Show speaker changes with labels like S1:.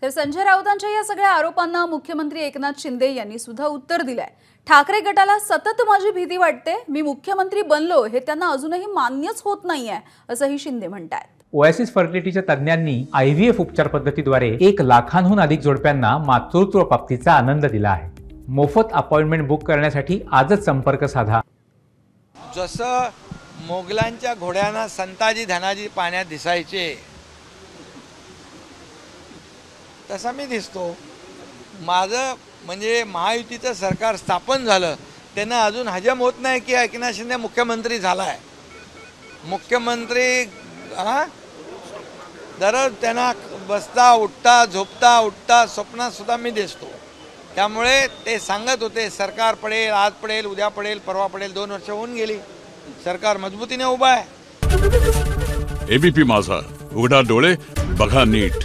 S1: तर संजय राऊतांच्या या सगळ्या आरोपांना मुख्यमंत्री एकनाथ शिंदे यांनी सुद्धा उत्तर दिलंय। ठाकरे गटाला सतत माझी भीती वाटते, मी मुख्यमंत्री बनलो हे त्यांना अजूनही मान्यच होत नाहीये, असंही शिंदे म्हणतात।
S2: ओएसिस फर्टिलिटीच्या तज्ञांनी आयव्हीएफ उपचार पद्धतीद्वारे 1 लाखांहून अधिक जोडप्यांना मातृत्व प्राप्तीचा आनंद दिला आहे। मोफत अपॉइंटमेंट बुक करण्यासाठी आजच संपर्क साधा।
S3: जसं मोगलांच्या घोड्यांना संताजी धनाजी पाण्यात दिसायचे, तसा मी दिसतो। माझं म्हणजे महायुतीचं सरकार स्थापन झालं, त्यांना अजून हजम होत नाही की एकनाथ शिंदे मुख्यमंत्री झालाय। मुख्यमंत्री दररोज त्यांना बसता उठता झोपता उठता स्वप्नात सुद्धा मी दिसतो। त्यामुळे ते सांगत होते सरकार पडेल, आज पडेल, उद्या पडेल, परवा पडेल। 2 वर्ष होऊन गेली, सरकार मजबूतीने उभा आहे।
S4: एबीपी माझा, उघडा डोळे बघा नीट।